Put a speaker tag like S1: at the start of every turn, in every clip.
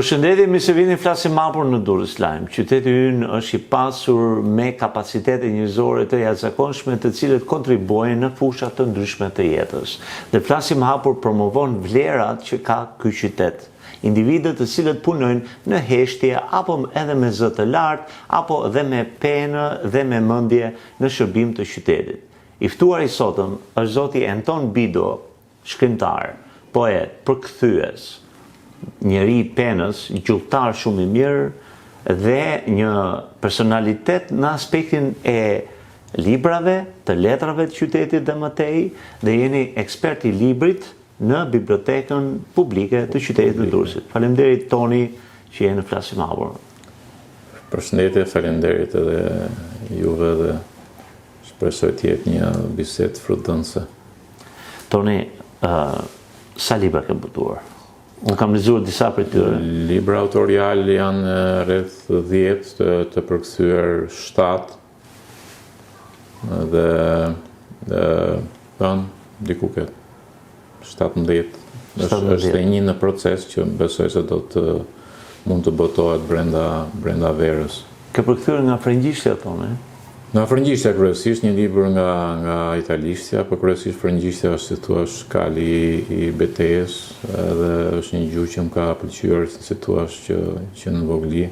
S1: Përshëndetje, mirë se vini, flasim hapur në Durrës Lajm. Qyteti ynë është i pasur me kapacitete njerëzore të jashtëzakonshme, të cilët kontribuojnë në fusha të ndryshme të jetës. Dhe flasim hapur promovon vlerat që ka ky qytet. Individët të cilët punojnë në heshtje apo edhe me zë të lartë, apo edhe me penë dhe me mendje në shërbim të qytetit. I ftuar i sotëm është zoti Anton Bido, shkrimtar, poet, përkthyes, njeri i penës, gjuhtar shumë i mirë dhe një personalitet në aspektin e librave, të letrave të qytetit dhe mëtej, dhe jeni ekspert i librit në bibliotekën publike të qytetit të Durrësit. Faleminderit Toni që jeni në flasim hapur.
S2: Përshëndetje, faleminderit edhe juve dhe shpresoj të jetë një bisedë frutëdhënëse.
S1: Toni, sa libra ke botuar? Unë kam lexuar disa prej tyre.
S2: Libra autorial janë rreth 10, të përkthyer 7 dhe diku ke 17. Është një në proces që besoj se do të mund të botohet brenda verës.
S1: Ke përkthyer nga frëngjishtja tonë?
S2: Nga frëngjishtja kryesisht, një libër nga italishtja, por kryesisht frëngjishtja është, si thua, kali i betejës, dhe është një gjuhë që më ka pëlqyer, si thua, që në vogli.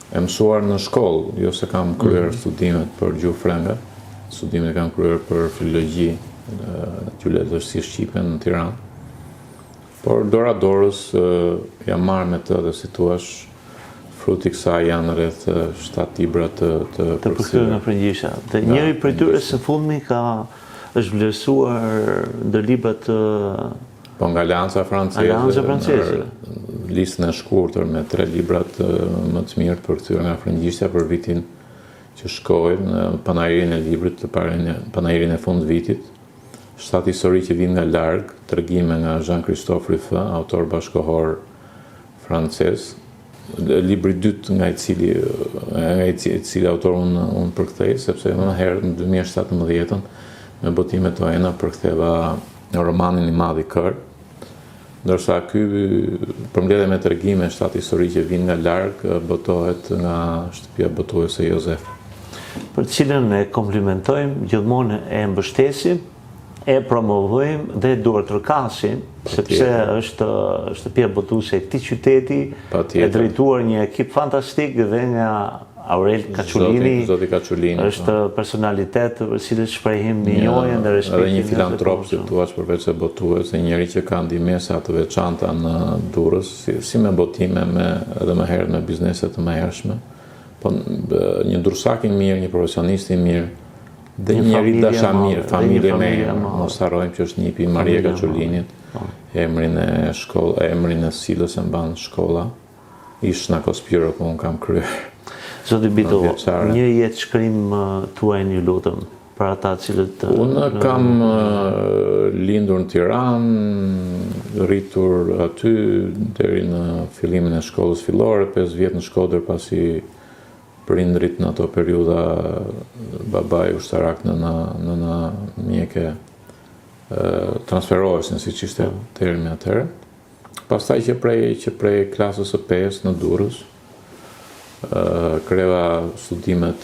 S2: E mësuar në shkollë, jo se kam kryer studimet për gjuhë frënge, studimet kam kryer për filologji, gjuhëletërsi shqipe në Tiranë. Por dora dorës jam marrë me të dhe, si thua, fruti kësaj janë rreth 7 libra të
S1: përkthyer nga frëngjishtja. Dhe njëri prej tyre së fundmi është vlerësuar ndër librat
S2: po nga Alianca Franceze. Listën e shkurtër me 3 librat më të mirë përkthyer nga frëngjishtja për vitin që shkoi, në panajrin e librit, panajrin e fund vitit. 7 histori që vijnë nga larg, tregime nga Jean-Christophe Ruffin, autor bashkëkohor francez. Libri i dytë nga i cili autor unë përkthej, sepse më herët në 2017 me botimet të ena përktheva romanin I Madh I Kër, ndërsa ky përmbledhje me tregime 7 histori që vijnë nga larg botohet nga shtëpia botuese Jozef.
S1: Për të cilën e komplimentojmë, gjithmonë e mbështesim, e promovojmë dhe duart rëkasim, sepse është shtëpia botuese e këtij qyteti, e drejtuar një ekip fantastik dhe nga Aurel Kaçulini.
S2: Zoti Kaçulini
S1: është personalitet për cilët shprehim minjojën dhe respektin.
S2: Edhe një filantrop, si thua, përveç se botues, një njerëz që ka ndihmësa të veçanta në Durrës, si me botime, edhe më herët me biznese të mëhershme. Po një durrësak I mirë, një profesionist I mirë, dhe një njeri dasha mirë, familje me mos harrojmë që është nipi Maria Kaçulinit, emrin e Silës e mban shkolla, ish në Kospiro ku unë kam kryer.
S1: Zoti Bido, një jetë shkrim tuaj një lutem, për ata cilët...
S2: Unë kam lindur në Tiranë, rritur aty deri në fillimin e shkollës fillore, 5 vjet në Shkodër, pasi prindrit në ato periudha babai ushtarak në mjeke transferohesin, siç ishte termi atëherë. Pastaj që prej klasës së 5 në Durrës kreva studimet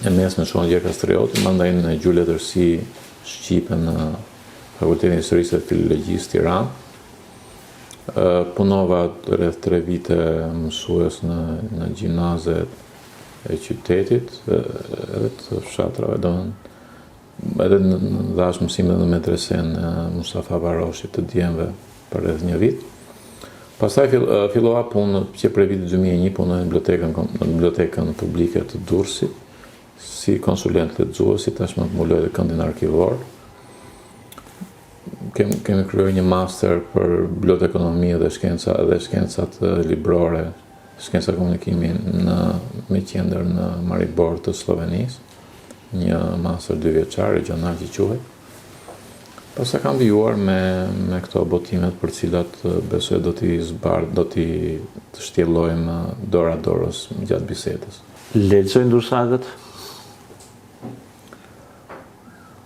S2: e mesme në shkollën Gjergj Kastrioti, mandej në gjuhëletërsi shqipe në Fakultetin e Historisë dhe Filologjisë Tiranë. Punova rreth 3 vite mësues në gjimnazet e qytetit, edhe të fshatrave, edhe dhash mësime në medresen Mustafa Baroshit të djemve për rreth 1 vit. Pastaj fillova punë që prej vitit 2001 punoj në bibliotekën publike të Durrësit si konsulent lexuesi, tashmë mbuloj edhe këndin arkivor. Kemi kryer një master për bibliotekonomi dhe shkencat librore, shkenca komunikimi me qendër në Maribor të Slovenisë, një master 2 vjeçar regional që quhet. Pastaj kam vijuar me këto botimet për cilat besoj do t'i shtjellojmë dora dorës gjatë bisedës.
S1: Lexojnë dursakët?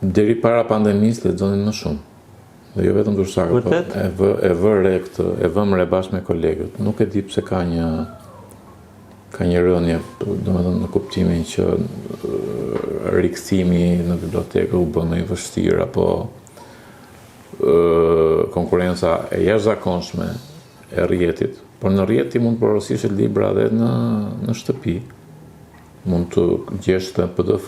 S2: Deri para pandemisë lexonin më shumë. Dhe jo vetëm Durrësakët, po e vëm re bashkë me kolegët. Nuk e di pse ka një rënje, domethënë në kuptimin që rikthimi në bibliotekë u bë më i vështirë apo konkurenca e jashtëzakonshme e rrjetit, por në rrjet ti mund të porosish libra edhe në shtëpi. Mund të gjesh në PDF,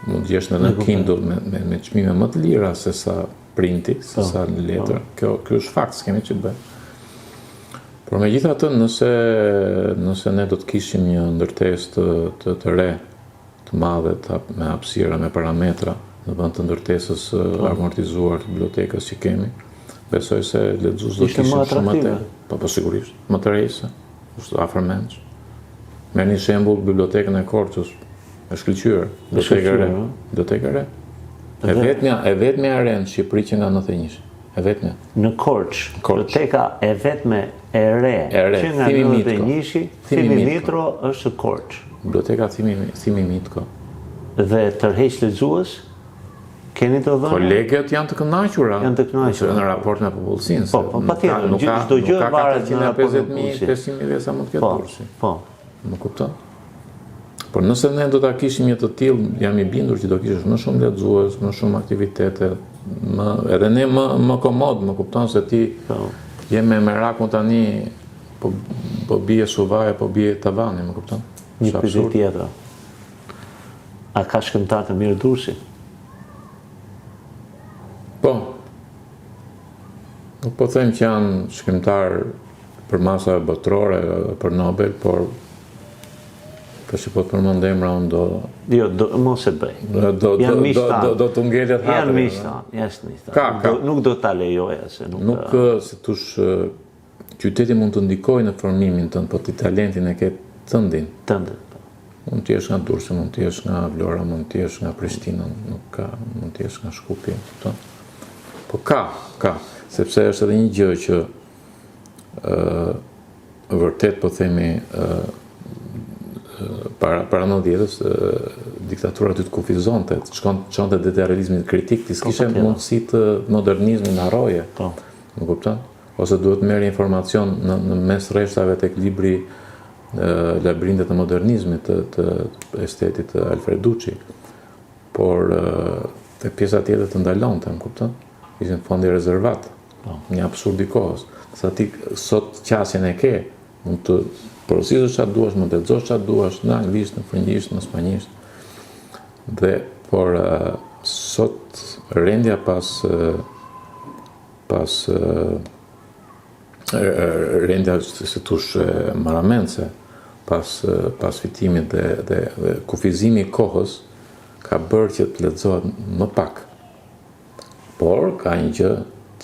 S2: mund të gjesh në Kindle me çmime më të lira se sa printi, se sa në letër. Kjo është fakt, s'kemi që të bëjmë. Por megjithatë, nëse ne do të kishim një ndërtesë të re, të madhe, me hapësira, me parametra, në vend të ndërtesës amortizuar të bibliotekës që kemi, besoj se lexues do të kishin shumë më të, po sigurisht, më të rejse, është afër mendsh. Merrni shembull bibliotekën e Korçës, e shkëlqyer, bibliotekë e re. E vetmja e re në Shqipëri që nga 91. E vetmja.
S1: Në Korçë, biblioteka e vetme e re që nga 91, Thimi Mitro është Korçë.
S2: Biblioteka Thimi Mitko.
S1: Dhe tërheq lexues, keni të dhënë?
S2: Kolegët janë të kënaqura.
S1: Janë të kënaqura
S2: në raport me popullsinë.
S1: Po, patjetër, çdo gjë varet nga
S2: 450.000, 500.000 sa mund të ketë Durrësi.
S1: Po.
S2: Më kupton? Por nëse ne do ta kishim një të tillë, jam i bindur që do kishësh më shumë lexues, më shumë aktivitete, edhe ne më komod, më kupton se ti je me merakun tani, po bie suvaja, po bie tavani, më kupton?
S1: Një pyetje tjetër. A ka shkrimtar të mirë Durrësi?
S2: Po. Nuk po them që janë shkrimtar për masa botërore, për Nobel, por që po të përmend emra unë do...
S1: Jo, mos e bëj.
S2: Do të ngelet hatëri.
S1: Janë miqtan. Nuk do ta lejoja se nuk...
S2: Nuk, si tush, qyteti mund të ndikojë në formimin tënd, po ti talentin e ke tëndin. Mund të jesh nga Durrësi, mund të jesh nga Vlora, mund të jesh nga Prishtina, nuk ka, mund të jesh nga Shkupi, po ka, sepse është edhe një gjë që vërtet po themi para 90-s diktatura ty të kufizonte, çonte deri te realizmi kritik, ti s'kishe mundësi të modernizmin harroje. Më kupton? Ose duhet merr informacion në mes rreshtave tek libri Labirintet e modernizmit të estetit të Alfreducci. Por te pjesa tjetër të ndalonte, më kupton? Ishin fondi rezervat. Një absurd i kohës. Sa ti sot qasjen e ke, mund të porosisësh çfarë duash, mund të lexosh çfarë duash në anglisht, në frëngjisht, në spanjisht. Por sot rendja pas rendja se tush maramense pas fitimit dhe kufizimi i kohës ka bërë që të lexohet më pak. Por ka një gjë,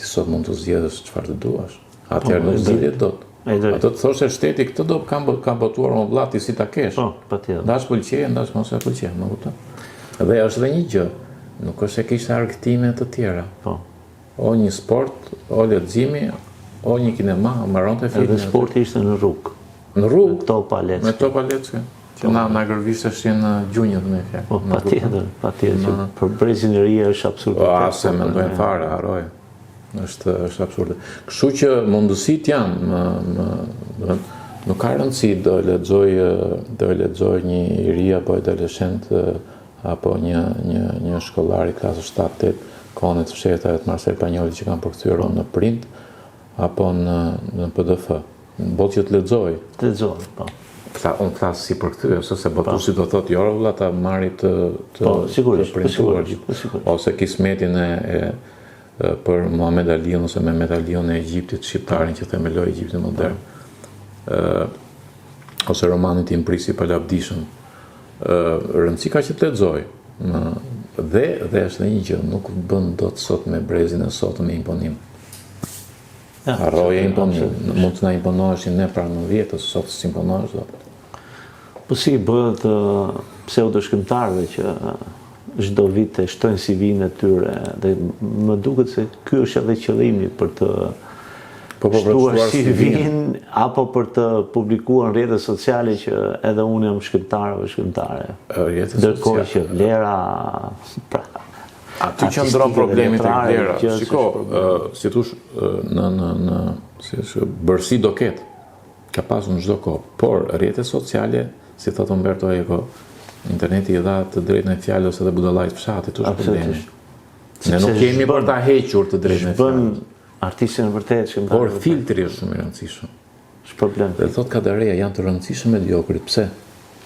S2: ti sot mund të zgjedhësh çfarë të duash. Atëherë nuk zgjidhet dot. Ato të thoshe shteti këtë do kam botuar më vllati si ta kesh.
S1: Po, patjetër.
S2: Ndash pëlqej, ndash mos e pëlqej, më kupton? Dhe është edhe një gjë, nuk është se kishte argëtime të tjera.
S1: Po.
S2: O një sport, o leximi, o një kinema, mbaronte filmin.
S1: Edhe sporti ishte në rrugë.
S2: Në rrugë.
S1: Me
S2: Topa Lecke. Që na gërviseshin gjunjët me fjalë.
S1: Po, patjetër. Për brezin e ri është absurditet.
S2: Se mendojnë fare, haroj. është absurde. Kështu që mundësit janë, nuk ka rëndësi do lexoj një i ri apo adoleshent apo një shkollar i klasës 7-8 kohën e të fshehtave të Marcel Panjolit që kanë përkthyer në print apo në PDF. Në botë që të lexoj.
S1: Po.
S2: Unë klasë si përkthyer, se botuesi do thotë jo vëlla ta marri të printuar. Ose kismetin për Muhamet Aliun ose Mehmet Aliun e Egjiptit, shqiptarin që themeloi Egjiptin modern. Ose romanin Tim Prisi Palabdishën. Rëndësi ka që të lexoj. Dhe është një gjë, nuk bën dot sot me brezin e sot me imponim. Harroje imponim. Mund të na imponoheshin ne pra 90-s, sot s'imponohesh dot.
S1: Po si bëhet pseudo-shkrimtarëve që çdo vit të shtojnë CV-n e tyre dhe më duket se ky është edhe qëllimi për të shtuar CV-n apo për të publikuar në rrjetet sociale që edhe unë jam shkrimtar apo shkrimtare. Ndërkohë që vlera
S2: Aty që ndron problemit e vlera. Shiko, si thush, në bërësi do ketë, ka pasur në çdo kohë, por rrjetet sociale, si thot Umberto Eco, interneti i dha të drejtën e fjalës edhe budallajt fshatit, është problemi. Ne nuk kemi për ta hequr të drejtën e fjalës.
S1: Artistin e vërtet që
S2: por filtri është shumë i rëndësishëm.
S1: Problem.
S2: Dhe thot Kadareja janë të rëndësishëm mediokrit. Pse?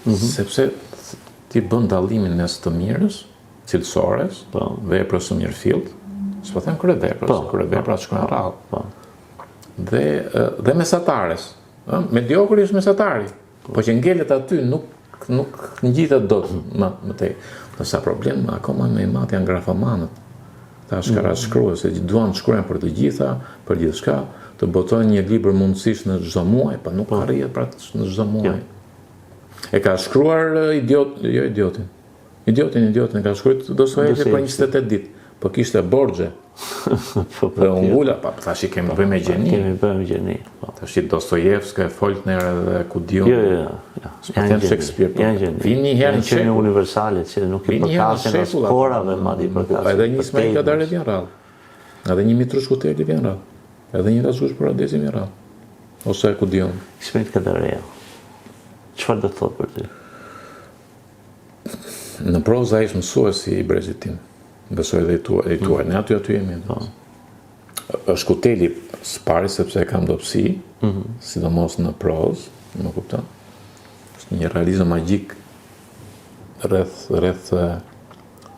S2: Sepse ti bën dallimin mes të mirës, cilësores, veprës së mirëfillt, s'po them kryeveprës, kryevepra shkojnë rrallë. Dhe mesatares. Mediokri është mesatari. Po që ngelet aty nuk ngjitet dot më tej. Sa problem akoma më i madh janë grafomanët. Ta shkrues, se duan të shkruajnë për të gjitha, për gjithçka, të botojnë një libër mundësisht në çdo muaj, pa nuk arrihet pra në çdo muaj. E ka shkruar idiotin ka shkruar Dostojevski për 28 ditë, po kishte borxhe. Dhe ungula, tash i kemi bëjmë me gjeni. Tash Dostojevski, Faulkner edhe Kudion.
S1: Janë
S2: Shakespeare.
S1: Vini herë në qenë universale, që nuk i përkasin as korave, madje përkasin.
S2: Edhe një Ismail Kadare vjen rrallë. Edhe një Mitrush Kuteli vjen rrallë. Edhe një Razgush Poradezi vjen rrallë. Ose Kudion.
S1: Ismail Kadare. Çfarë do të thotë për ty?
S2: Në prozë ai është mësuesi i brezit tim. Besoj edhe i tuaj. Ne aty jemi. Është Kuteli s'pari sepse e kam dobësi, sidomos në prozë, më kupton. Është një realizëm magjik rreth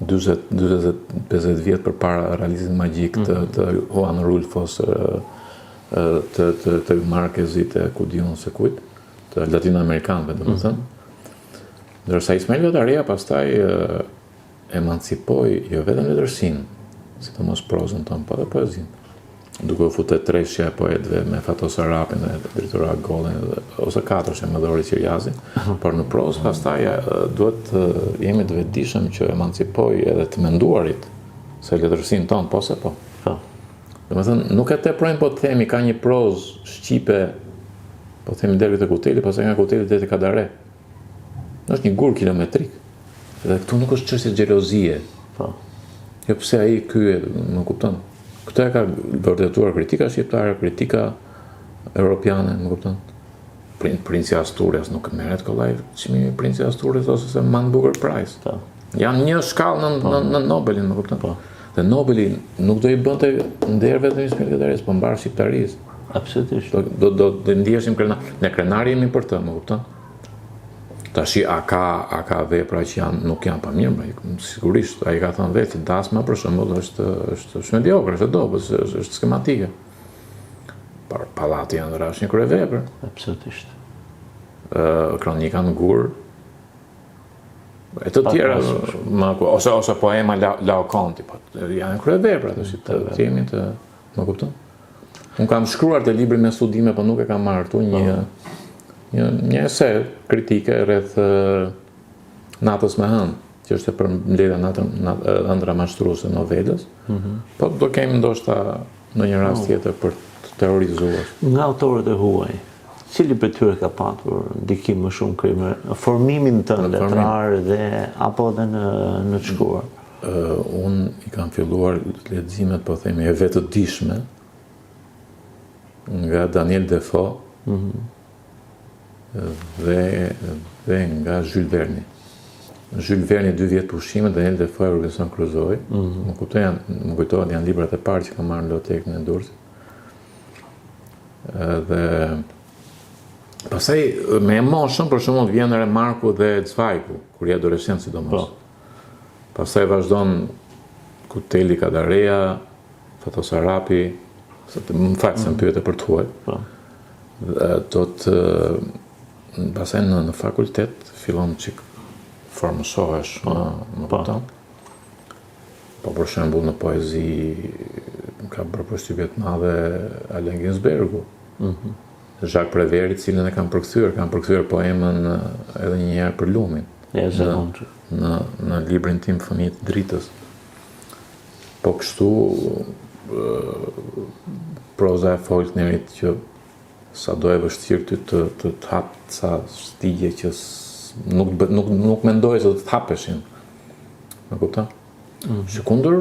S2: 40-50 vjet përpara realizmit magjik të Juan Rulfos, të Marquezit, të Kudion se kujt, të latinoamerikanëve, domethënë. Ndërsa Ismail Kadareja pastaj emancipoi jo vetëm letërsinë, sidomos prozën tonë, po edhe poezinë. Duke u futur treshja e poetëve me Fatos Arapin dhe Dritura Gollin ose katërsh me Dori Qiriazin, por në prozë pastaj duhet jemi të vetëdijshëm që emancipoi edhe të menduarit se letërsinë tonë po se po. Domethënë nuk e teprojmë po të themi ka një prozë shqipe, po themi deri te Kuteli, pastaj nga Kuteli deri te Kadare. Është një gur kilometrik. Dhe këtu nuk është çështje xhelozie. Jo pse ai ky, më kupton. Këtë e ka vërtetuar kritika shqiptare, kritika europiane, më kupton. Princi Asturias nuk merret kollaj çmimi i Princi Asturias ose se Man Booker Prize. Janë një shkallë në Nobelin, më kupton. Dhe Nobeli nuk do i bënte nder vetëm Ismail Kadares, po mbar shqiptarisë.
S1: Absolutisht.
S2: Do ndiheshim ne krenari jemi për të, më kupton. Tashi a ka vepra që nuk janë pa mirë, sigurisht, ai ka thënë vetë, dasma për shembull është mediokre, është dobës, është skematike. Por Pallati janë rrash një kryevepër.
S1: Absolutisht.
S2: Kronika në gur. E të tjera, ose poema Laokonti, po janë kryevepra, të jemi të, më kupton? Unë kam shkruar të libri me studime, po nuk e kam marrë këtu një ese kritike rreth Natës me hënë, që është për mbledhja ëndra mashtruese novelës, po do kemi ndoshta në një rast tjetër për të teorizuar.
S1: Nga autorët e huaj, cili për tyre ka patur ndikim më shumë krimer, formimin tënd letrar dhe apo edhe në të shkruar?
S2: Unë i kam filluar leximet, po themi, e vetëdijshme nga Daniel Defoe, dhe nga Jules Verne. Jules Verne 2 vjet pushime, Daniel Defoe Robinson Crusoe. Më kujtohet janë librat e parë që kam marrë në bibliotekën e Durrësit. Dhe pastaj me emoshën për shembull vjen Remarku dhe Zweigku, kur je adoleshent sidomos. Pastaj vazhdon Kuteli, Kadareja, Fatos Arapi, më fal se më pyete për të huaj. Do të pastaj në fakultet fillon çik formsohesh, më kupton. Po për shembull në poezi ka bërë përshtypje të madhe Allen Ginsbergu. Jacques Prévert, cilën e kam përkthyer poemën edhe një herë për lumin. Në librin tim Fëmijët e Dritës. Po kështu proza e Faulknerit që sa do e vështirë ty të hapë ca stigje që nuk mendoj se do të hapeshin. Më kupton? Shkundër,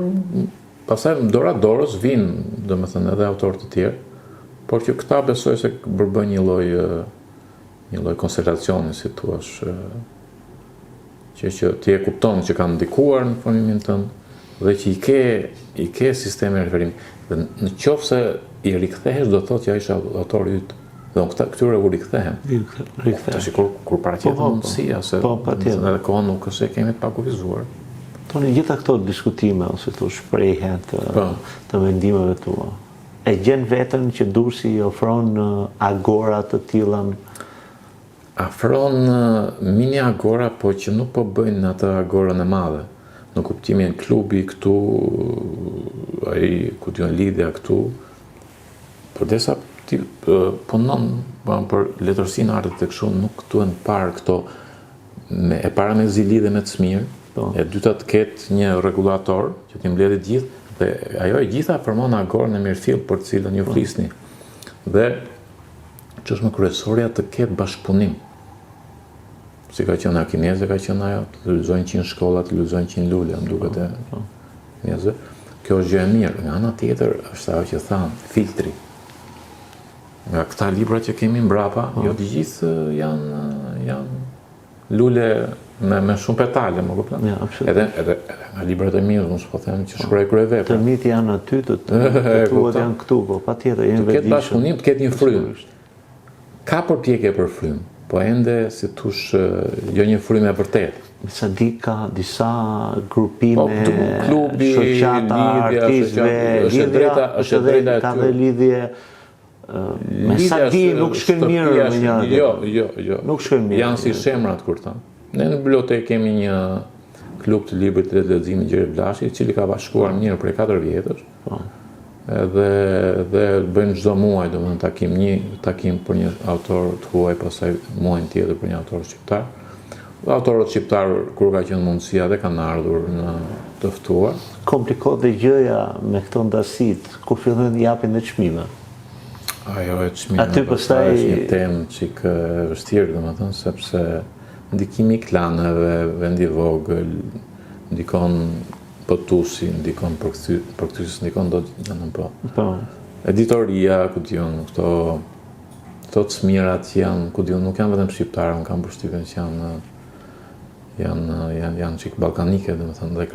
S2: pastaj dora dorës vinë, domethënë edhe autorë të tjerë, por që këta besoj se bërbën një lloj konstelacioni, si thua, që ti e kupton që kanë ndikuar në formimin tënd dhe që i ke sistemi referimi. Dhe në qoftë se i rikthehesh, do të thotë që ai është autori yt. Dhe këtyre u rikthehen. Tash kur paraqet mundësia se edhe kohën nuk është se kemi të pakuvizuar.
S1: Toni, gjitha këto diskutime ose këto shprehje të mendimeve tua, e gjen veten që Durrësi ofron agora të tilla?
S2: Afron mini agora, po që nuk po bëjnë atë agorën e madhe. Në kuptimin klubi këtu, ai ku diun lidhja këtu, përdesa ti punon për letërsinë e artit të kështu, nuk duhen parë këto e para me zilidhe me të smirë, e dyta të ketë një regulator që t'i mbledhë gjithë, dhe ajo e gjitha formon agorën e mirëfill për të cilën ju flisni. Dhe çështja kryesorja të ketë bashkëpunim. Si ka qenë kineze, ka qenë ajo, të lulëzojnë 100 shkolla, të lulëzojnë 100 lule, më duket e kineze. Kjo është gjë e mirë. Nga ana tjetër është ajo që thanë, filtri. Nga këta libra që kemi mbrapa, jo të gjithë janë lule me shumë petale, më kupton? Edhe nga librat e mirë, unë s'po them që shkruaj kryevepra.
S1: Të mitë janë aty, të tuat janë këtu, po patjetër janë
S2: vetëdijshëm. Të ketë bashkëpunim, të ketë një frymë. Ka përpjekje për frymë, po ende si thush jo një frymë e vërtetë.
S1: Sa di ka disa grupime,
S2: klubi,
S1: shoqata, artistëve,
S2: është drejta e
S1: ka dhe lidhje me sa di nuk shkën mirë me një.
S2: Jo.
S1: Nuk shkën mirë.
S2: Janë si shemrat kur thënë. Ne në bibliotekë kemi një klub të librit të leximit Gjeri Blashi, i cili ka bashkuar mirë prej 4 vjetësh. Dhe bëjmë çdo muaj, domethënë një takim për një autor të huaj, pastaj muajin tjetër për një autor shqiptar. Autorët shqiptar, kur ka qenë mundësia, dhe kanë ardhur në të ftuar.
S1: Komplikohet dhe gjëja me këto ndasit, kur fillojnë të japin dhe çmime.
S2: Ajo e çmime.
S1: Aty pastaj
S2: është një temë çik e vështirë, domethënë, sepse ndikimi i klaneve, vendi vogël, ndikon pëtusi, ndikon përkthyes, ndikon do të po. Editoria, ku diun, këto të smirat që janë, ku diun, nuk janë vetëm shqiptare, unë kam përshtypjen që janë çik ballkanike, domethënë, dhe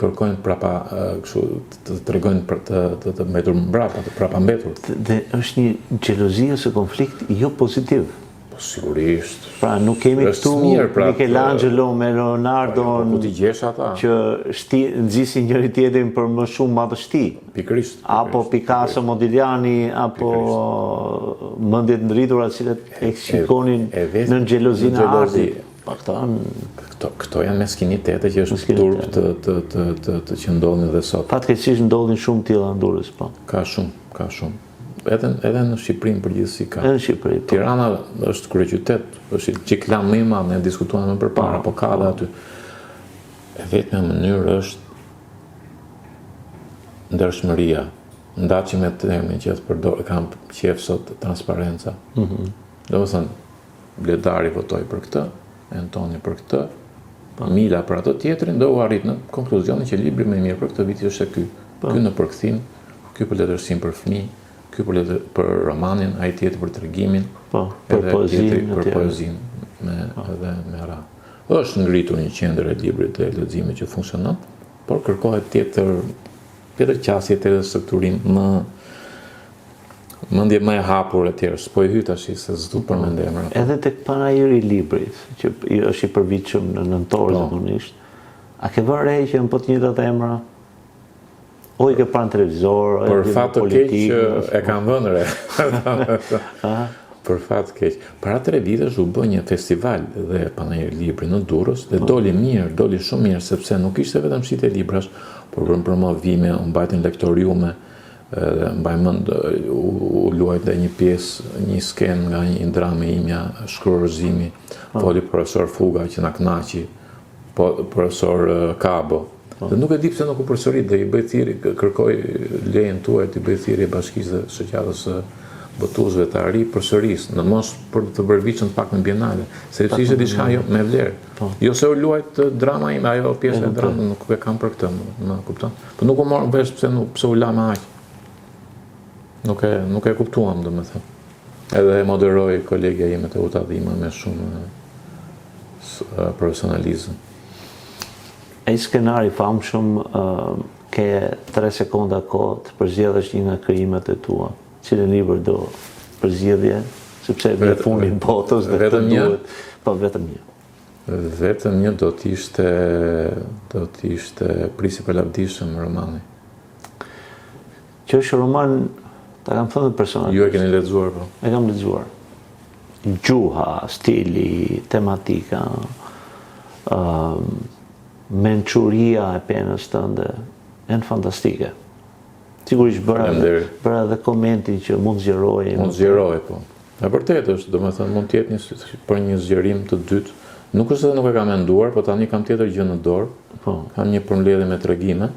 S2: kërkojnë prapa kështu të tregojnë për të mbetur mbrapa, të prapa mbetur.
S1: Dhe është një xhelozi ose konflikt jo pozitiv.
S2: Po sigurisht.
S1: Pra nuk kemi këtu Michelangelo me Leonardo që nxisin njëri tjetrin për më shumë madhështi.
S2: Pikërisht.
S1: Apo Picasso, Modigliani, apo mendjet ndritura të cilat e shikonin në xhelozinë e artit.
S2: Këto janë meskinitete që është turp të që ndodhin dhe sot.
S1: Fatkeqësisht ndodhin shumë tilla në Durrës, po.
S2: Ka shumë. Edhe në Shqipëri në përgjithësi ka.
S1: Edhe në Shqipëri.
S2: Tirana është kryeqytet, është çiklan më i madh, ne diskutuam më përpara, po ka edhe aty. E vetmja mënyrë është ndershmëria. Ndaçi me termin që kam qef sot, transparenca. Domethënë, Bledari votoi për këtë, Antoni për këtë, Mila për atë tjetrin, do u arrit në konkluzionin që libri më i mirë për këtë vit është ky. Ky në përkthim, ky për letërsinë për fëmijë, ky për romanin, ai tjetër për tregimin,
S1: për
S2: poezinë edhe me radhë. Është ngritur një qendër e librit të leximit që funksionon, por kërkohet tjetër qasje, tjetër strukturim, mendje më e hapur e tjerë, s'po i hy tash se s'du përmend emra.
S1: Edhe tek panajiri i librit, që është i përvitshëm në nëntor zakonisht, a ke vënë re që janë po të njëjtat emra? O i ke pranë televizor,
S2: për fat të keq e kam vënë re. Për fat të keq. Para 3 vitesh u bë një festival dhe panajiri i librit në Durrës dhe doli shumë mirë, sepse nuk ishte vetëm shitje librash, por për promovime, u mbajtën lektoriume. Mbaj mend u luajt dhe një pjesë, një sken nga një drame imja, Shkruarzimi, foli profesor Fuga që na kënaqi, profesor Kabo. Dhe nuk e di pse nuk u përsërit, dhe i bëj thirrje, kërkoj lejen tuaj të bëj thirrje bashkisë dhe shoqatës botuesve të arri përsëris, në mos për të përviçën pak në bienale, se ishte diçka jo me vlerë. Jo se u luajt drama ime, ajo pjesë e dramës nuk e kam për këtë, më kupton. Po nuk u morë vesh pse u la me aq. Nuk e kuptuam, domethënë. Edhe e moderoi kolegja ime të Utadhima me shumë profesionalizëm.
S1: Ai skenari famshëm ke 3 sekonda kohë të përzgjedhësh një nga krijimet e tua. Cilin libër do përzgjedhje, sepse në fundin botës dhe
S2: vetëm një.
S1: Po vetëm një.
S2: Vetëm një do t'ishte Prisi për lavdishëm romani.
S1: Që është roman, ta kam thënë personazh.
S2: Ju e keni lexuar po?
S1: E kam lexuar. Gjuha, stili, tematika, mençuria e penës tënde, janë fantastike. Sigurisht bëra edhe komentin që mund zgjeroj.
S2: Mund zgjeroj, po. E vërtet është, domethënë mund të jetë për një zgjerim të dytë. Nuk është se nuk e kam menduar, po tani kam tjetër gjë në dorë. Kam një përmbledhje me tregime.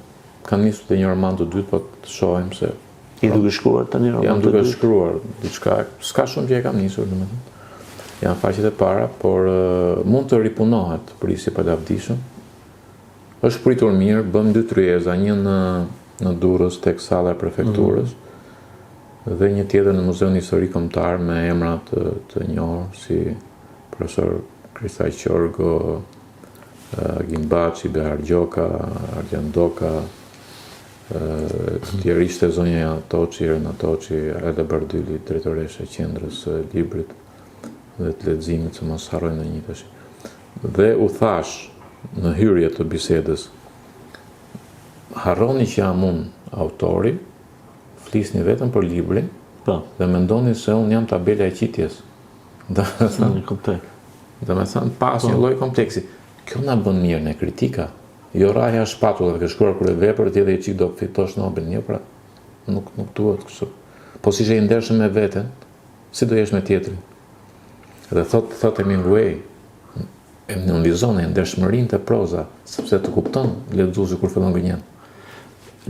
S2: Kam nisur të një roman të dytë, po të shohim se
S1: I duke shkruar tani roman të dytë?
S2: Jam duke shkruar diçka, s'ka shumë që e kam nisur, domethënë. Janë faqet e para, por mund të ripunohet Prisi për lavdishëm. Është pritur mirë, bëm 2 tryeza, një në Durrës tek salla e prefekturës dhe një tjetër në Muzeun Historik Kombëtar me emra të njohur si profesor Kristaj Qorgo, Gimbaçi, Behar Gjoka, Arjan Doka, tjerë ishte zonja Toçi, Rena Toçi, Alda Bardyli, drejtoresha e qendrës së librit dhe të leximit, që mos harroj në një tash. Dhe u thash në hyrje të bisedës, harroni që jam unë autori, flisni vetëm për librin, dhe mendoni se unë jam tabela e qitjes. Dhe me thënë, pas një lloj kompleksi. Kjo na bën mirë në kritika. Jo rraja shpatulla ke shkruar kur e vepër ti dhe i çik do fitosh Nobel, një pra. Nuk duhet kështu. Po si je i ndershëm me veten, si do jesh me tjetrin? Dhe thot Hemingway, e analizon ndershmërinë të proza, sepse të kupton lexuesi kur fillon gënjen.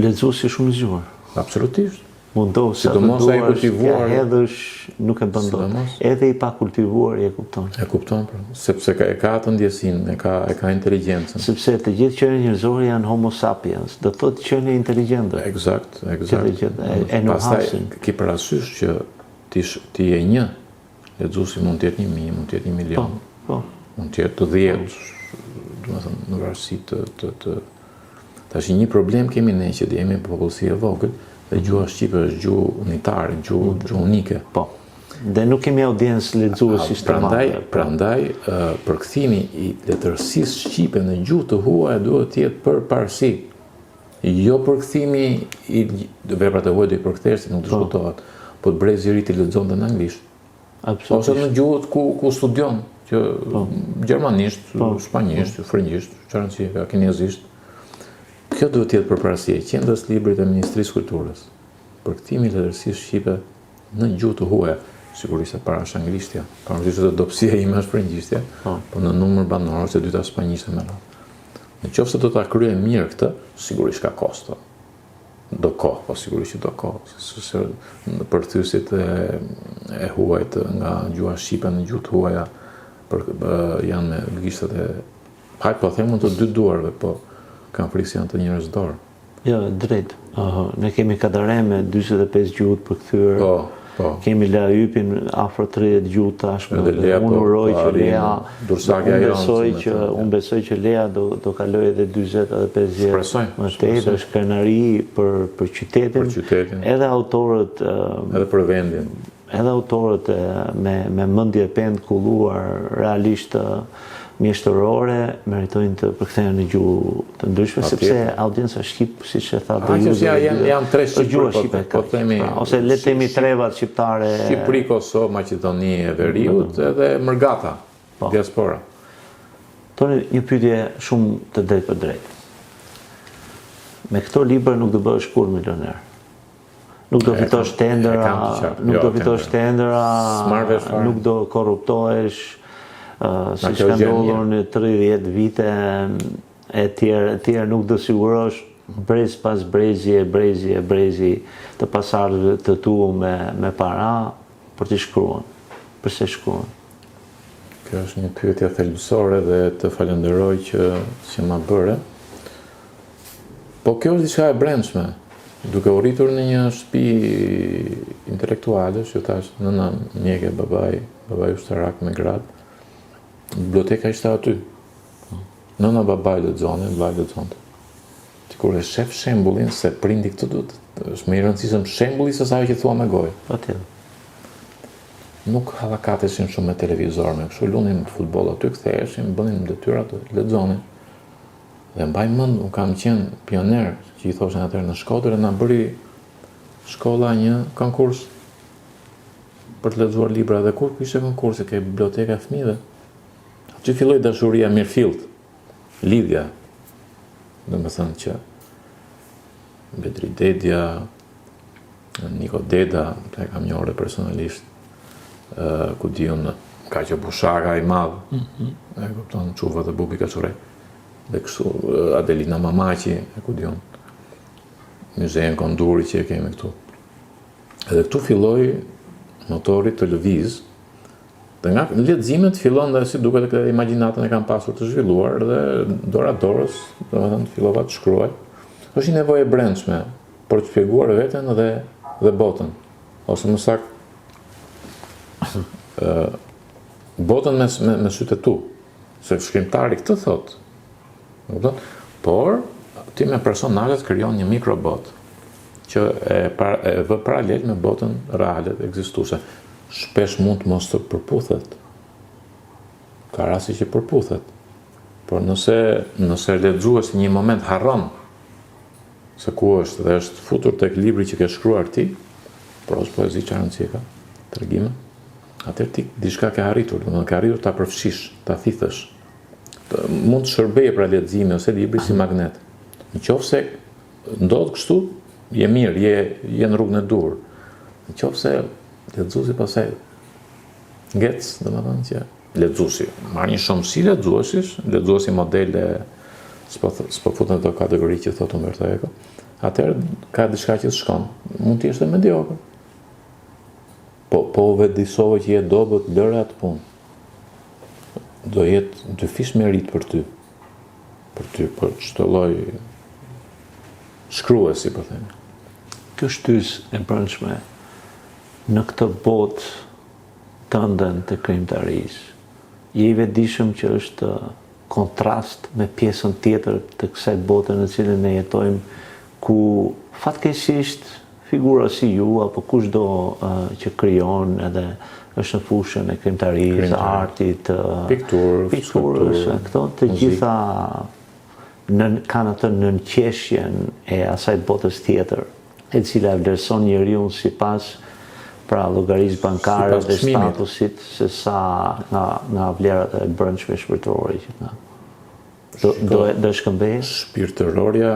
S1: Lexuesi shumë i zgjuar.
S2: Absolutisht.
S1: Mundohu sa të duash, ja hedhësh, nuk e bën dot. Edhe i pakultivuar e kupton.
S2: E kupton, pra. Sepse e ka atë ndjesinë, e ka inteligjencën.
S1: Sepse të gjithë qenë njerëzore janë homo sapiens, do thotë qenë inteligjentë.
S2: Eksakt.
S1: E nuhansin.
S2: Pastaj ki parasysh që ti je një, lexuesi mund të jetë 1000, mund të jetë 1 milion.
S1: Po.
S2: Mund të jetë të 10, domethënë në varësi të tash një problem kemi ne që jemi popullsi e vogël. Dhe gjuha shqipe është gjuhë unitare, gjuhë unike.
S1: Po. Dhe nuk kemi audiencë lexuesi sistematik.
S2: Prandaj përkthimi i letërsisë shqipe në gjuhë të huaj duhet të jetë përparësi. Jo përkthimi i veprat e huaj do i përkthesh, nuk diskutohet, po të brezi i ri të lexonte në anglisht. Ose në gjuhët ku studion, që gjermanisht, spanjisht, frëngjisht, çfarë kinezisht. Kjo duhet të jetë përparësia e qendrës librit e Ministrisë Kulturës. Përkthimi i letërsisë shqipe në gjuhë të huaja, sigurisht e para është anglishtja, pavarësisht se dobësia ime është frëngjishtja, po në numër banor ose dyta spanjishte më radh. Nëse do ta kryej mirë këtë, sigurisht ka kosto. Do kohë, po sigurisht që do kohë, sepse në përthyesjet e huajt nga gjuha shqipe në gjuhë të huaja janë me gishtat e hajt po them të 2 duarve, po kam frikë se janë të njerëz dorë.
S1: Jo, drejt. Ne kemi Kadare me 45 gjuhë përkthyer. Po. Kemi Lahypin afro 30 gjuhë tashmë. Unë uroj që Lea, unë besoj që Lea do kaloj edhe 40 edhe 50 më tej, është krenari për qytetin. Edhe autorët
S2: edhe për vendin.
S1: Edhe autorët me mendje pendkulluar realisht mjeshtërore meritojnë të përkthehen në gjuhë të ndryshme, sepse audienca shqip, siç e tha do ju.
S2: Janë 3 shqiptare, po themi,
S1: ose le të themi trevat shqiptare.
S2: Shqipëri, Kosovë, Maqedoni e Veriut edhe Mërgata, diaspora.
S1: Toni, një pyetje shumë të drejtë për drejtë. Me këto libra nuk do bëhesh kur milioner. Nuk do fitosh tendera, nuk do korruptohesh. Si ka ndodhur në 30 vite e tjerë nuk do sigurosh brez pas brezi të pasardhëve të tu me para, për të shkruan? Përse shkruan?
S2: Kjo është një pyetje thelbësore dhe të falenderoj që ma bëre. Po kjo është diçka e brendshme. Duke u rritur në një shtëpi intelektuale, që thash, nëna mjeke, babai ushtarak me grad, biblioteka ishte aty. Nëna babai lexonte, vllai lexonte. Ti kur e shef shembullin se prindi këtë duhet, është më i rëndësishëm shembulli se sa ajo që thua me gojë.
S1: Patjetër.
S2: Nuk hallakatesin shumë me televizor, me kështu lunim futboll aty, ktheheshin, bënin detyrat, lexonin. Dhe mbaj mend, unë kam qenë pioner, që i thoshin atëherë në Shkodër, na bëri shkolla një konkurs për të lexuar libra, dhe kur kishte konkursi ke biblioteka e fëmijëve, që filloi dashuria mirëfillt, lidhja, domethënë që Bedri Dedja, Niko Deda, e kam njohur personalisht, ku diun ka që Bushaka i madh, e kupton, Çuva dhe Bubi Kaçure, dhe kështu Adelina Mamaqi, e ku diun, Muzein Konduri që e kemi këtu. Edhe këtu filloi motori të lëviz, dhe nga leximet fillon dhe si duket që imagjinatën e kam pasur të zhvilluar dhe dora dorës, domethënë fillova të shkruaj. Është një nevojë e brendshme për të shpjeguar veten dhe botën, ose më saktë botën me sytë e tu, se shkrimtari këtë thot. Por ti me personazhet krijon një mikrobot që e vë paralel me botën reale ekzistuese. Shpesh mund të mos të përputhet. Ka raste që përputhet. Por nëse lexuesi një moment harron se ku është dhe është futur tek libri që ke shkruar ti, pros poezi çarëndsi ka, tregime, atëherë ti diçka ke arritur, domethënë ke arritur ta përfshish, ta thithësh. Mund të shërbejë pra leximi ose libri si magnet. Nëse ndodh kështu, je mirë, je në rrugën e dur. Nëse lexuesi pastaj ngec, domethënë që lexuesi marr një shumësi lexuesi modele, s'po futen në kategori që thotë Umberto Eco, atëherë ka diçka që shkon. Mund të jesh edhe mediokër. Po vëdisove që je dobët lëre atë punë. Do jetë dyfish merit për ty, për çdo lloj shkruesi, po themi.
S1: Kjo shtysë e brendshme në këtë botë të ndën të krijimtarisë, je i vetëdijshëm që është kontrast me pjesën tjetër të kësaj bote në cilën ne jetojmë, ku fatkeqësisht figura si ju apo kushdo që krijon edhe është në fushën e krijimtarisë, artit, pikturës, këto të gjitha kanë atë nënqeshjen e asaj botës tjetër, e cila vlerëson njeriu sipas pra llogarisë bankare dhe statusit, se sa nga vlerat e brendshme shpirtërore që ka. Do shkëmbejë?
S2: Shpirtërorja,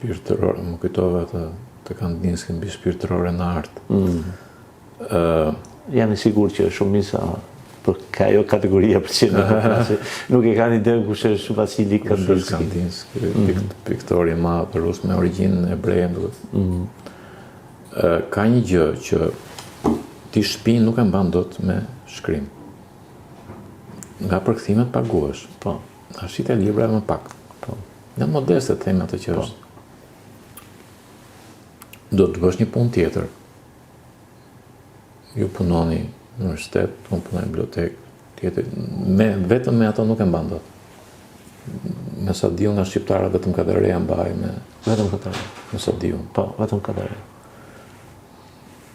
S2: më kujtova të Kandinskin mbi shpirtërore në art.
S1: Jam i sigurt që shumica për ajo kategoria për që nuk e kanë ide kush është Vasili Kandinsky.
S2: Piktori i madh rus me origjinë hebreje. Ka një gjë që ti shtëpinë nuk e mban dot me shkrim. Nga përkthimet paguhesh.
S1: Po.
S2: Ashite libra më pak.
S1: Po.
S2: Në modeste them atë që është. Do të bësh një punë tjetër. Ju punoni në universitet, unë punoj në bibliotekë, tjetër, vetëm me ato nuk e mban dot. Me sa diun nga shqiptarët vetëm Kadereja mbaj me
S1: vetëm Kadereja.
S2: Me sa diun.
S1: Po, vetëm Kadereja.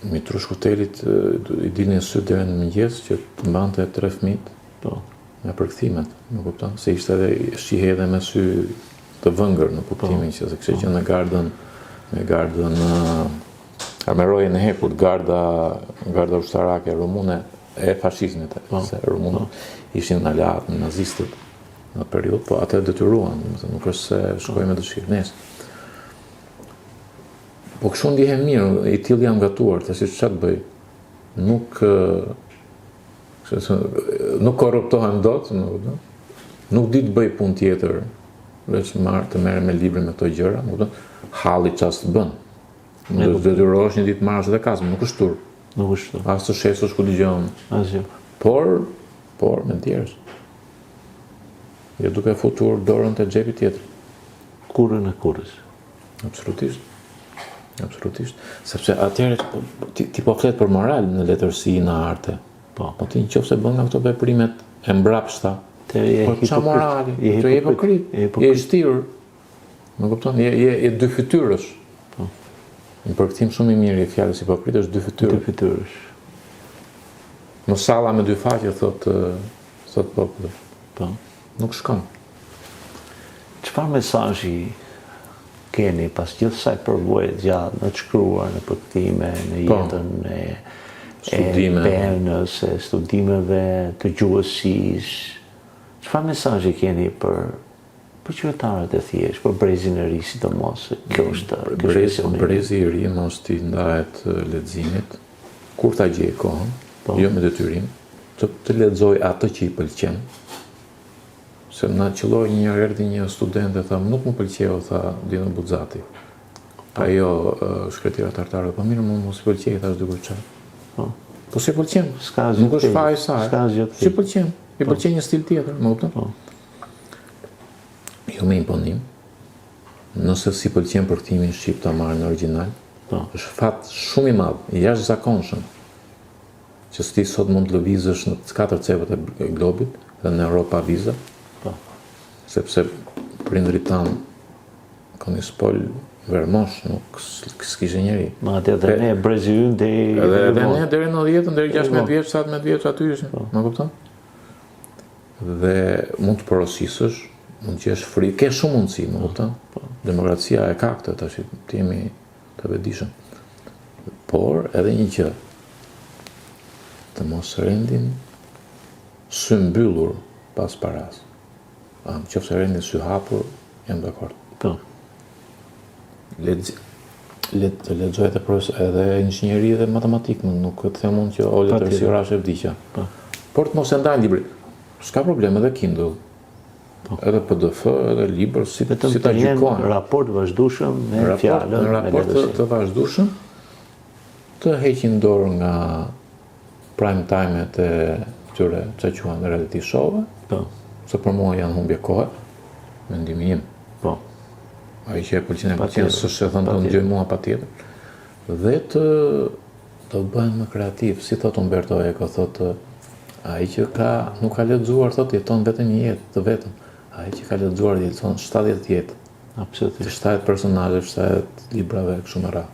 S2: Mitrush Hotelit i dilnin sy deri në mëngjes që të mbante 3 fëmijë.
S1: Po.
S2: Me përkthimet, më kupton, se ishte edhe shihej edhe me sy të vëngër në kuptimin që se kishte qenë me gardën armerojën e hekur, garda ushtarake rumune e fashizmit, se rumunët ishin në aleat me nazistët në periudhë, po atë detyruan, nuk është se shkojnë me dëshirë nesër. Po kështu ndihem mirë, i tillë jam gatuar, tash çfarë të bëj? Nuk korruptohem dot, nuk di të bëj punë tjetër, veç të merrem me libra me këto gjëra, halli çast bën. Nuk do të detyrohesh një ditë marrësh edhe kasmë, nuk është turp.
S1: Nuk është.
S2: As të shesush ku dëgjon.
S1: Asgjë.
S2: Por me tjerës. Jo duke futur dorën te xhepi tjetër.
S1: Kurrën e kurrës.
S2: Absolutisht. Sepse atëherë ti po flet për moral në letërsi, në arte. Po ti nëse bën nga këto veprimet e mbrapshta, po ç'a morali? Je hipokrit. Je i shtirur. Më kupton? Je dy fytyrësh. Po. Një përkthim shumë i mirë i fjalës hipokrit është dy fytyrë. Dy fytyrësh. Mosalla me dy faqe thot populli.
S1: Po.
S2: Nuk shkon.
S1: Çfarë mesazhi keni pas gjithë kësaj përvoje gjatë në të shkruar, në përkthime, në jetën e penës, e studimeve, të gjuhësisë? Çfarë mesazhi keni për qytetarët e thjeshtë, për brezin e ri sidomos?
S2: Brezi i ri mos t'i ndahet leximit, kur ta gjej kohën, jo me detyrim, të lexoj atë që i pëlqen. Se na qelloi një herë erdhi një student dhe tha, nuk më pëlqeu, tha Dino Buxati. Ajo shkretira tartare, po mirë, mos i pëlqej, thash dikur çfarë. Po si pëlqen? Nuk është fare saj. Si pëlqen? I pëlqen një stil tjetër, më kupton? Jo me imponim. Nëse si pëlqen përktimin shqip ta marrë në origjinal, është fat shumë i madh, i jashtëzakonshëm. Që ti sot mund të lëvizësh në 4 cepët e globit dhe në Europë pa viza. Sepse prindrit tanë kanë spol vermosh, nuk s'kishe njeri.
S1: Ma atë edhe ne brezi ynë
S2: edhe ne deri në 90-ën, deri 16 vjeç, 17 vjeç aty ishim. Më kupton? Dhe mund të porosisësh, mund të jesh frikë, ke shumë mundësi, më kupton? Demokracia e ka këtë, tash ti jemi të vetëdijshëm. Por edhe një gjë, të mos rendin sy mbyllur pas paras. Qofse rendin sy hapur, jam dakord.
S1: Po.
S2: Lexoj edhe inxhinieri dhe matematikë, nuk të them unë që letërsi orash e vdiqja. Por të mos e ndaj libri. S'ka problem edhe Kindle. Edhe PDF, edhe libër, si ta gjykojnë.
S1: Raport vazhdueshëm me fjalën.
S2: Në raport të vazhdueshëm, të heqin dorë nga prime time-et e këtyre që quhen reality show-eve.
S1: Po.
S2: Se për mua janë humbje kohë, mendimi im.
S1: Po.
S2: Ai që e pëlqen s'është thënë të ndjoj mua patjetër. Dhe të bëhen më kreativ, si thot Umberto Eco, thot ai që nuk ka lexuar, thot jeton vetëm një jetë të vetëm. Ai që ka lexuar jeton 70 jetë.
S1: Absolutisht.
S2: 70 personazhe, 70 librave kështu me radhë.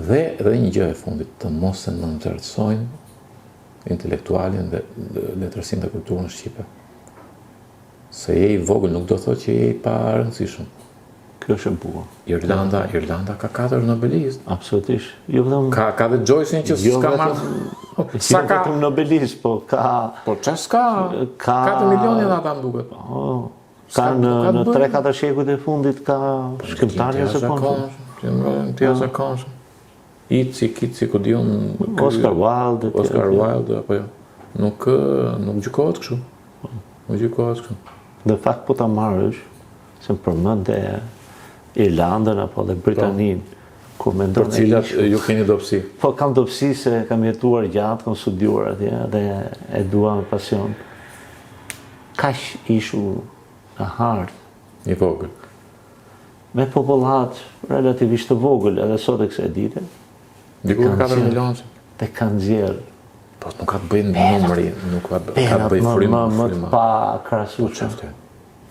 S2: Dhe një gjë e fundit, të mos e nënçartsojnë intelektualin dhe letërsinë dhe kulturën shqipe. Se je i vogël nuk do thotë që je i pa rëndësishëm.
S1: Kjo është e bukur.
S2: Irlanda ka 4 nobelistë.
S1: Absolutisht. Jo vetëm
S2: ka dhe Joyce-in që s'ka marrë.
S1: Sa ka vetëm nobelistë, po ka.
S2: Po ç'a s'ka? 4 milioni ata më duket.
S1: Ka në 3-4 shekujt e fundit ka shkrimtarë të zakonshëm.
S2: Të zakonshëm. Itzi ku diun
S1: Oscar Wilde
S2: apo jo. Nuk gjykohet kështu. Nuk gjykohet kështu.
S1: Në fakt po ta marrësh, se më përmend Irlandën apo dhe Britaninë, kur mendon
S2: për cilat ju keni dobësi.
S1: Po kam dobësi se kam jetuar gjatë, kam studiuar atje dhe e dua me pasion. Kaq ishu e hard.
S2: I vogël.
S1: Me popullat relativisht të vogël edhe sot e kësaj dite.
S2: Diku 4 milionë.
S1: Dhe kanë nxjerr.
S2: Po nuk ka të bëjë numri, nuk ka të bëjë frymë.
S1: Më të pa krahasueshëm.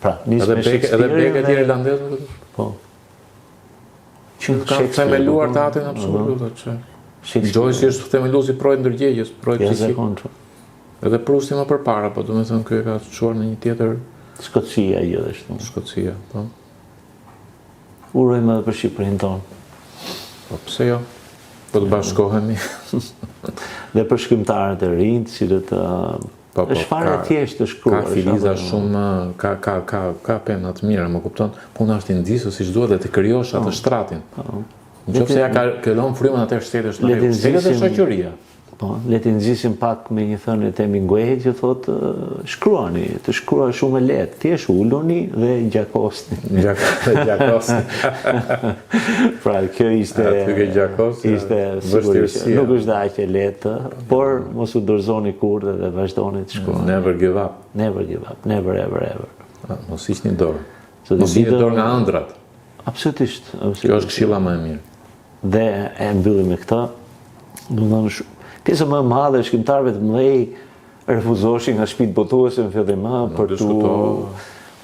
S1: Pra,
S2: edhe beka e irlandezëve.
S1: Po.
S2: Që ka themeluar teatrin absolut. Joyce është themeluesi projekt ndërgjegjes, projekt psikik. Edhe Prusti më përpara, po domethënë ky e ka çuar në një tjetër
S1: Skocia gjithashtu.
S2: Skocia, po.
S1: Urojmë edhe për Shqipërinë tonë.
S2: Po pse jo? Po të bashkohemi.
S1: Dhe për shkrimtarët e rinj, të cilët është fare thjesht të shkruar.
S2: Ka filiza shumë, ka pena të mira, më kupton? Puna është i ndisur siç duhet dhe të krijosh atë shtratin. Nëse ja ka këllon frymën atë shteti është edhe shoqëria.
S1: Po, le të nxisim pak me një thënie të Hemingway që thotë shkruani, të shkruar shumë e lehtë, thjesht uluni dhe gjakosni.
S2: Gjakosni.
S1: Pra kjo ishte sigurisht nuk është aq e lehtë, por mos u dorëzoni kurrë dhe vazhdoni të shkruani.
S2: Never give up.
S1: Never give up, never ever ever.
S2: Mos hiqni dorë. Mos hiqni dorë nga ëndrat.
S1: Absolutisht.
S2: Kjo është këshilla më e mirë.
S1: Dhe e mbyllim me këtë. Domethënë pjesa më e madhe e shkrimtarëve të mëdhej refuzoshin nga shtëpitë botuese në fillim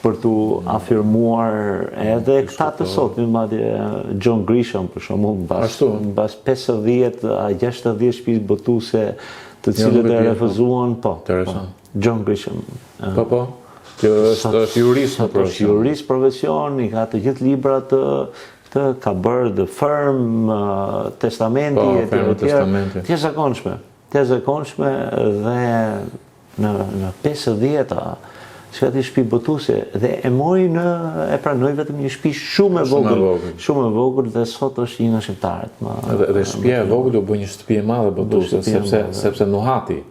S1: për tu afirmuar edhe këta të sotme, madje John Grisham për shembull, mbas 50-60 shtëpisë botuese të cilët e refuzuan, po. John Grisham.
S2: Po. Kjo është jurist
S1: profesion, i ka të gjithë librat ka bërë The Firm, testamenti, të jashtëzakonshme dhe në 50-ta që ati shtëpi botuese dhe e pranoi vetëm një shtëpi shumë e vogël dhe sot është një nga shqiptarët.
S2: Dhe shtëpia e vogël u bë një shtëpi e madhe botuese sepse Nuhati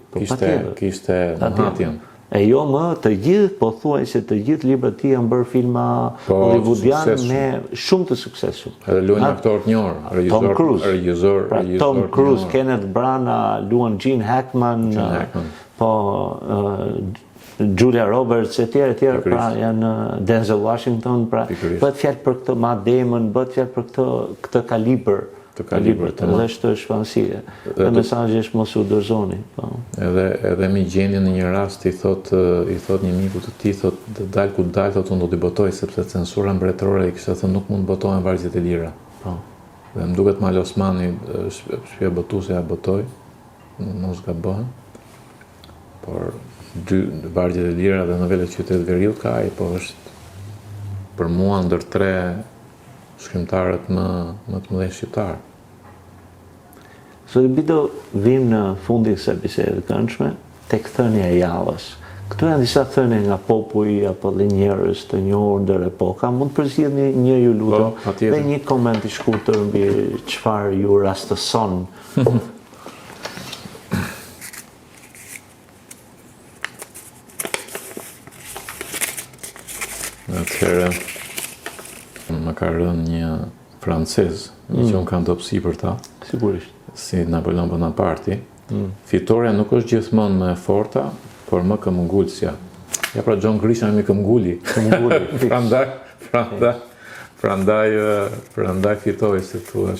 S2: kishte Nuhatin.
S1: E jo më të gjithë, pothuajse të gjithë librat ti janë bërë filma hollywoodian me shumë të suksesshëm.
S2: Edhe luajnë aktorë të njohur, regjisor,
S1: Tom Cruise, Kenneth Branagh, luan Gene Hackman, po Julia Roberts e tjerë, pra janë Denzel Washington, pra bëhet fjalë për këtë Matt Damon, bëhet fjalë për këtë kalibër. Dhe është shpansie. Dhe mesazhi është mos u dorëzoni.
S2: Edhe mi gjeni në një rast i thot një miku të tij, thot dal ku dal, thot unë do t'i botoj sepse censura mbretërore i kishte thënë nuk mund të botohen vargjet e lira. Dhe më duket Mal Osmani, shtëpia botuese ja botoi, mos gabohen. Por dy vargjet e lira dhe novelet Qytet Veriut ka ai, po është për mua ndër tre shkrimtarët më të mëdhenj shqiptar.
S1: Sot do vim në fundin kësaj bisede të këndshme tek thënia e javës. Këtu janë disa thënie nga popuji apo dhe njerëz të njohur ndër epoka. Mund të përzgjidhni një ju lutem dhe një koment i shkurtër mbi çfarë ju rastëson.
S2: Atëherë më ka rënë një francez, një që unë kam dobësi për ta.
S1: Sigurisht.
S2: Si Napoleon Bonaparte. Fitoria nuk është gjithmonë më e forta, por më këmbgulësja. Ja pra John Grisham i këmbguli. Prandaj fitoi se thua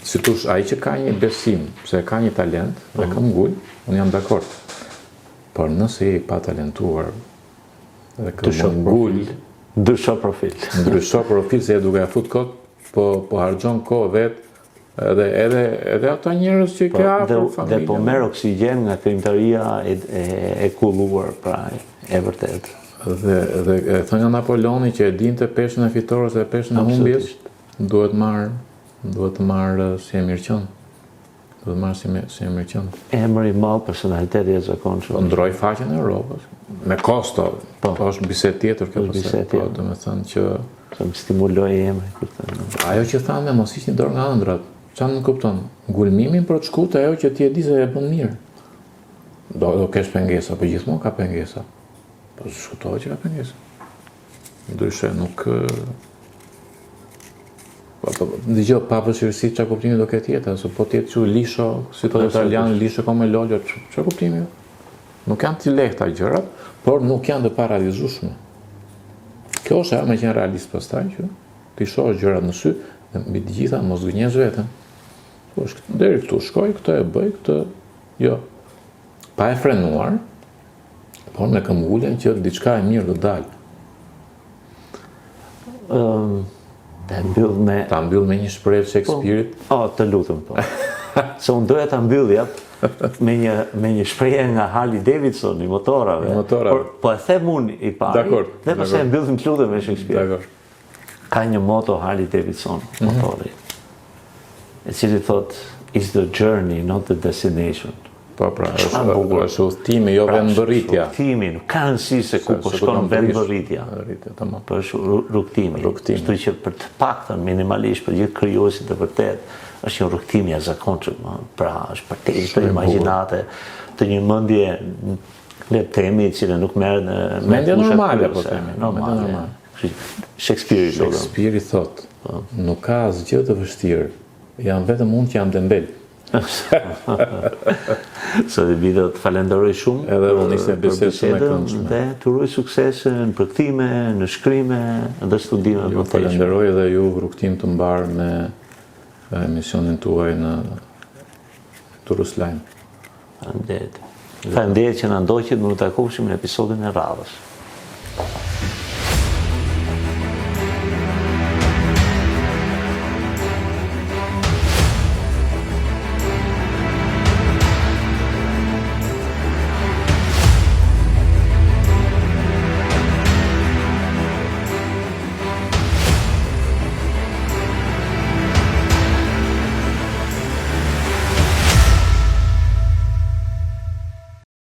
S2: si thush ai që ka një besim, se ka një talent dhe këmbgul, unë jam dakord. Por nëse je pa talentuar dhe këmbgul,
S1: ndrysho profil
S2: se duke ja fut kot, po harxhon kohë vet, edhe ata njerëz që ka afër familjes.
S1: Dhe po merr oksigjen nga krimtaria e kulluar, pra e vërtet.
S2: Dhe thënia Napoleoni që e dinte peshën e fitores dhe peshën e humbjes, duhet të marr si e mirëqen. Duhet marrë si e mirëqen.
S1: Emër i madh, personaliteti i jashtëzakonshëm.
S2: Ndroi faqen e Europës. Me kosto, po është bisedë tjetër kjo, po do të thënë që
S1: më stimuloi emri.
S2: Ajo që thamë mos hiqni dorë nga ëndrat. Çfarë nuk kupton? Ngulmimin për të shkuar ajo që ti e di se e bën mirë. Do kesh pengesa, po gjithmonë ka pengesa. Po shkutohet që ka pengesa. Ndryshe nuk dëgjoj pavarësisht çfarë kuptimi do ketë tjetër, ose po të jetë çu lisho, si thotë italianë, lisho come l'olio, çfarë kuptimi? Nuk janë të lehta gjërat, por nuk janë të paralizueshme. Kjo është ajo me qenë realist pastaj që ti shoh gjërat në sy dhe mbi të gjitha mos gënjesh veten. Po deri këtu shkoj, këtë e bëj, këtë jo. Pa e frenuar, por me këmbguljen që diçka e mirë do dalë. Ta mbyll me një shprehje Shakespeare-it.
S1: Të lutem po. Se unë doja ta mbyllja me një shprehje nga Harley Davidson i motorave. Po e them unë i pari. Dhe pse e mbyllim të lutem me Shakespeare. Ka një moto Harley Davidson motori. E cili thot is the journey, not the destination.
S2: Po pra, është udhëtimi, jo vendbërritja.
S1: Udhëtimi, nuk ka rëndësi se ku po shkon vendbërritja. Po është rrugtimi. Kështu që për të paktën minimalisht për gjithë krijuesit e vërtet është një rrugtim i jashtëzakonshëm, pra është përteç të imagjinate, të një mendje le të themi që nuk merret me
S2: mendje normale, po themi,
S1: normale. Shakespeare
S2: thot, nuk ka asgjë të vështirë, jam vetëm unë që jam dembel.
S1: Sot e video të falenderoj shumë
S2: edhe unë ishte bisedë
S1: dhe të uroj suksese në përkthime, në shkrime dhe studime.
S2: Ju falenderoj edhe ju rrugtim të mbar me emisionin tuaj në Turuslajm.
S1: Faleminderit që na ndoqët, më në takofshim në episodin e radhës.